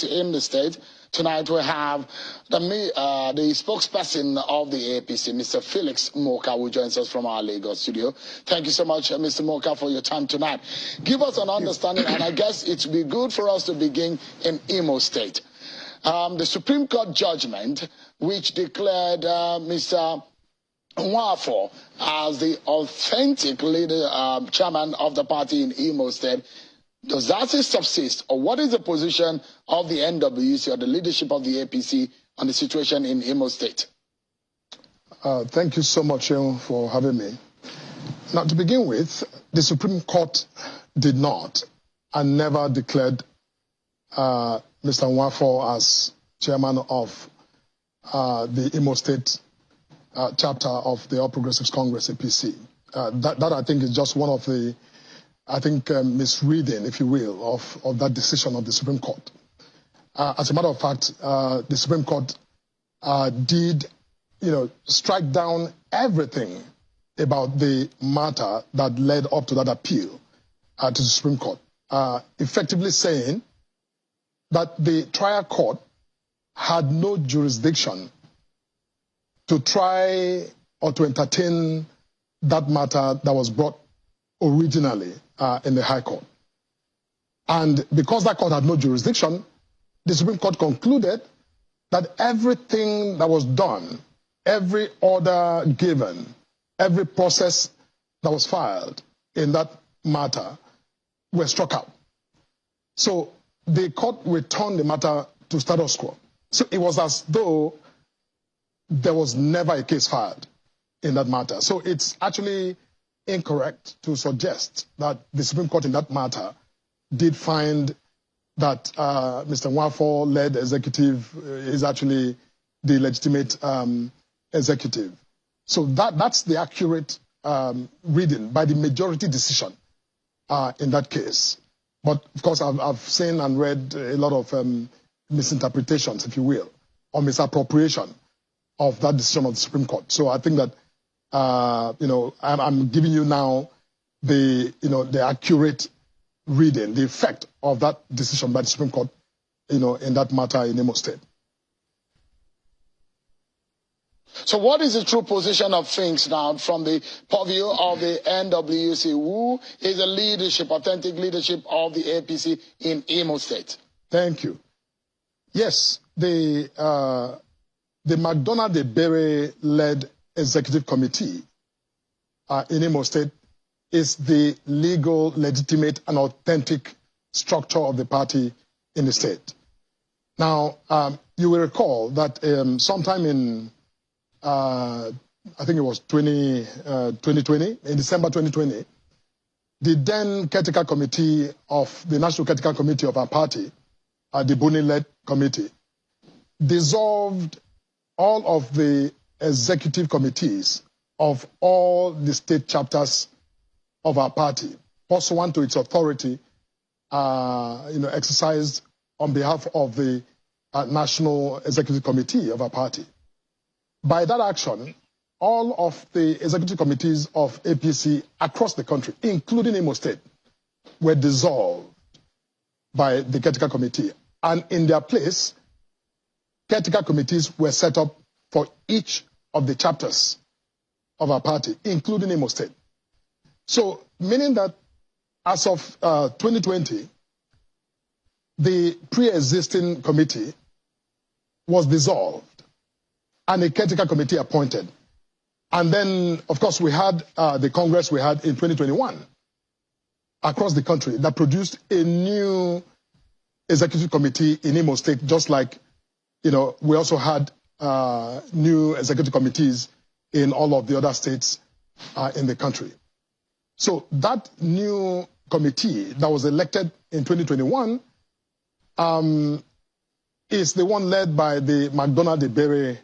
in the state. Tonight we have the spokesperson of the APC, Mr. Felix Moka, who joins us from our Lagos studio. Thank you so much, Mr. Moka, for your time tonight. Give us an understanding, and I guess it would be good for us to begin in Imo State. The Supreme Court judgment, which declared Mr. Nwafo as the authentic leader, chairman of the party in Imo State, does that subsist, or what is the position of the NWC or the leadership of the APC on the situation in Imo State? Thank you so much for having me. Now, to begin with, the Supreme Court did not and never declared Mr. Nwafo as chairman of the Imo State chapter of the All Progressives Congress, APC. That I think is just one of the misreading, if you will, of that decision of the Supreme Court. As a matter of fact, the Supreme Court did, strike down everything about the matter that led up to that appeal to the Supreme Court, effectively saying that the trial court had no jurisdiction to try or to entertain that matter that was brought originally in the High Court. And because that court had no jurisdiction, the Supreme Court concluded that everything that was done, every order given, every process that was filed in that matter were struck out. So the court returned the matter to status quo. So it was as though there was never a case filed in that matter. So it's actually incorrect to suggest that the Supreme Court in that matter did find that Mr. Nwafo-led executive is actually the legitimate executive. So that's the accurate reading by the majority decision in that case. But of course, I've seen and read a lot of misinterpretations, if you will, or misappropriation of that decision of the Supreme Court. So I think that I'm giving you now the accurate reading, the effect of that decision by the Supreme Court, in that matter in Imo State. So what is the true position of things now from the purview of the NWC? Who is the leadership, authentic leadership of the APC in Imo State? Thank you. Yes, the McDonough-Debere-led executive committee in Imo State is the legal, legitimate, and authentic structure of the party in the state. Now, you will recall that sometime in, I think it was 2020, in December 2020, the then caretaker committee of the National Caretaker Committee of our party, the Buni-led committee, dissolved all of the executive committees of all the state chapters of our party, pursuant to its authority, exercised on behalf of the National Executive Committee of our party. By that action, all of the executive committees of APC across the country, including Imo State, were dissolved by the caretaker committee. And in their place, caretaker committees were set up for each of the chapters of our party, including Imo State. So, meaning that as of 2020, the pre-existing committee was dissolved and a caretaker committee appointed. And then, of course, we had the Congress we had in 2021 across the country that produced a new executive committee in Imo State, just like, we also had new executive committees in all of the other states in the country. So that new committee that was elected in 2021 is the one led by the McDonough-Debere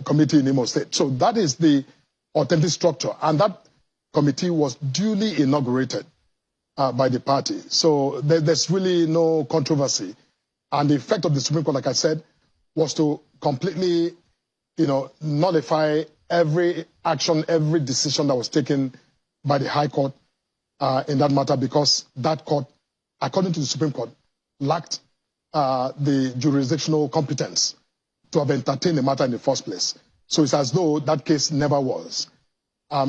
committee in Imo State. So that is the authentic structure, and that committee was duly inaugurated by the party. So there's really no controversy. And the effect of the Supreme Court, like I said, was to completely, nullify every action, every decision that was taken by the High Court in that matter, because that court, according to the Supreme Court, lacked the jurisdictional competence to have entertained the matter in the first place. So it's as though that case never was.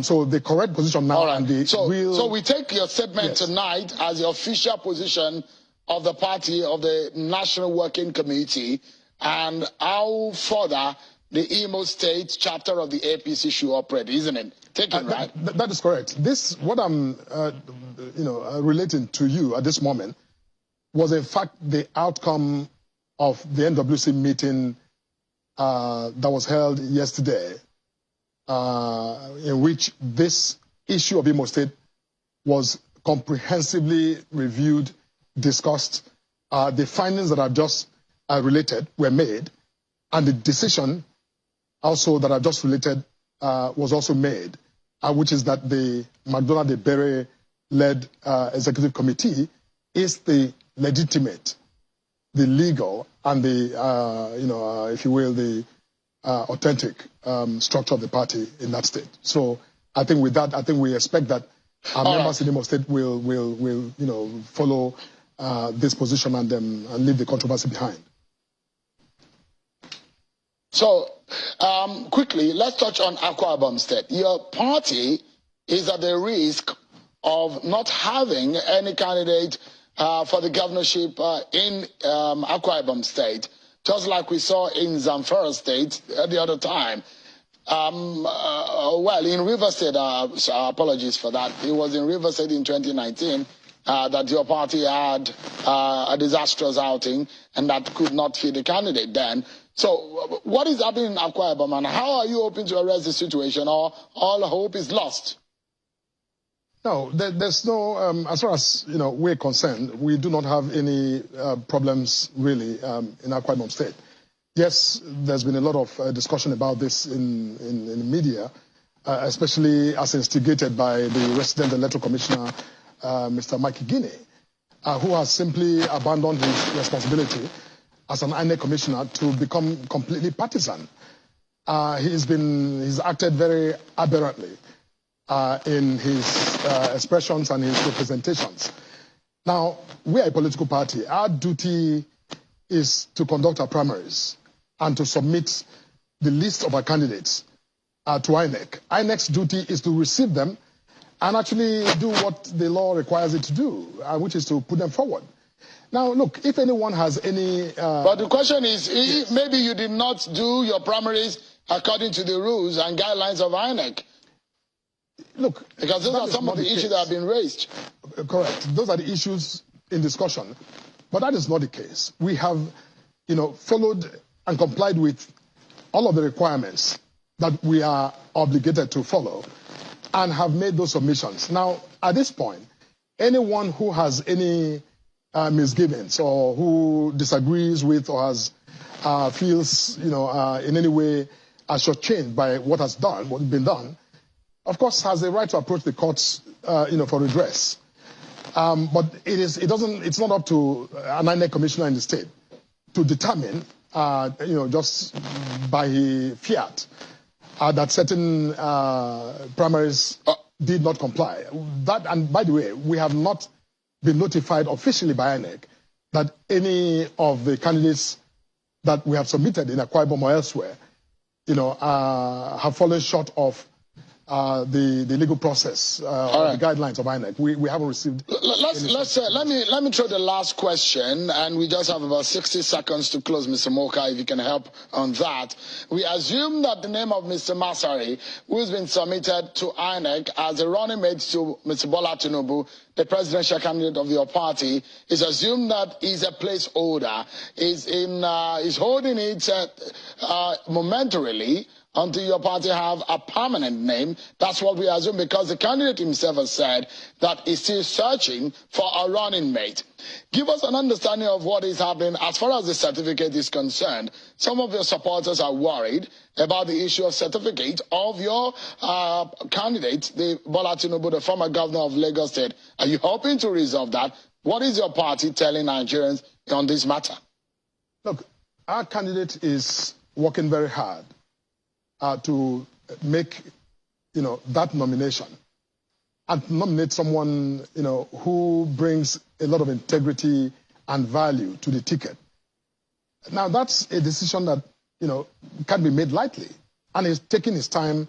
So the correct position now, right. and the so we take your statement yes. tonight as the official position of the party, of the National Working Committee, and how further the Imo State chapter of the APC should operate, isn't it? Take it, right? That is correct. This, what I'm, relating to you at this moment, was in fact the outcome of the NWC meeting that was held yesterday, in which this issue of Imo State was comprehensively reviewed, discussed. The findings that I've just related were made, and the decision also that I've just related was also made, which is that the McDonald Ebere-led executive committee is the legitimate, the legal, and the, if you will, the authentic structure of the party in that state. So I think with that, I think we expect that our members in Imo State will follow this position and leave the controversy behind. So quickly, let's touch on Akwa Ibom State. Your party is at the risk of not having any candidate for the governorship in Akwa Ibom State, just like we saw in Zamfara State the other time. Well, in River State, apologies for that. It was in River State in 2019 that your party had a disastrous outing and that could not fit the candidate then. So what is happening in Akwa Ibom, and how are you hoping to arrest the situation, or all hope is lost? No, there's no, as far as we're concerned, we do not have any problems really in Akwa Ibom State. Yes, there's been a lot of discussion about this in the media, especially as instigated by the resident electoral commissioner, Mr. Mike Guinea, who has simply abandoned his responsibility as an INEC commissioner to become completely partisan. He's acted very aberrantly in his expressions and his representations. Now, we are a political party. Our duty is to conduct our primaries and to submit the list of our candidates to INEC. INEC's duty is to receive them and actually do what the law requires it to do, which is to put them forward. Now, look, if anyone has any... But the question is, yes, maybe you did not do your primaries according to the rules and guidelines of INEC. Look, because those are some of the issues that have been raised. Correct. Those are the issues in discussion. But that is not the case. We have, followed and complied with all of the requirements that we are obligated to follow and have made those submissions. Now, at this point, anyone who has any misgivings or who disagrees with or has feels, in any way shortchanged by what has been done, of course, has the right to approach the courts, for redress. But it's not up to an INEC commissioner in the state to determine, just by fiat, that certain primaries did not comply. And by the way, we have not been notified officially by INEC that any of the candidates that we have submitted in Akwa Ibom or elsewhere, have fallen short of the legal process, the guidelines of INEC. We haven't received. Let me throw the last question, and we just have about 60 seconds to close, Mr. Moka, if you can help on that. We assume that the name of Mr. Masari, who has been submitted to INEC as a running mate to Mr. Bola Tinubu, the presidential candidate of your party, is assumed that he's a placeholder. Is holding it momentarily until your party have a permanent name. That's what we assume, because the candidate himself has said that he's still searching for a running mate. Give us an understanding of what is happening as far as the certificate is concerned. Some of your supporters are worried about the issue of certificate of your candidate, the Bola Tinubu, the former governor of Lagos State. Are you hoping to resolve that? What is your party telling Nigerians on this matter? Look, our candidate is working very hard to make, that nomination and nominate someone, who brings a lot of integrity and value to the ticket. Now, that's a decision that, can't be made lightly. And he's taking his time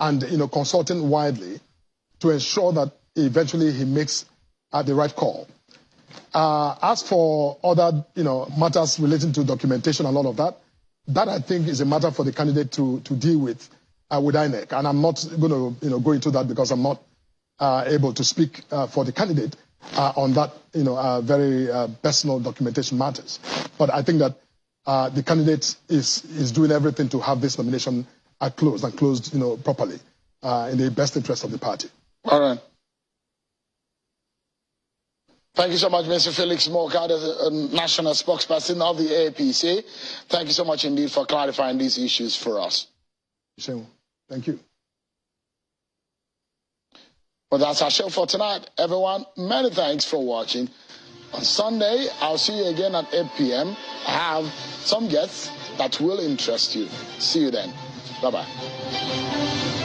and, consulting widely to ensure that eventually he makes the right call. As for other, matters relating to documentation and all of that, that I think is a matter for the candidate to deal with INEC. And I'm not going to, go into that because I'm not able to speak for the candidate on that, very personal documentation matters. But I think that the candidate is doing everything to have this nomination closed properly in the best interest of the party. All right. Thank you so much, Mr. Felix Moka, the national spokesperson of the APC. Thank you so much indeed for clarifying these issues for us. Thank you. Well, that's our show for tonight, everyone. Many thanks for watching. On Sunday, I'll see you again at 8 p.m. I have some guests that will interest you. See you then. Bye-bye.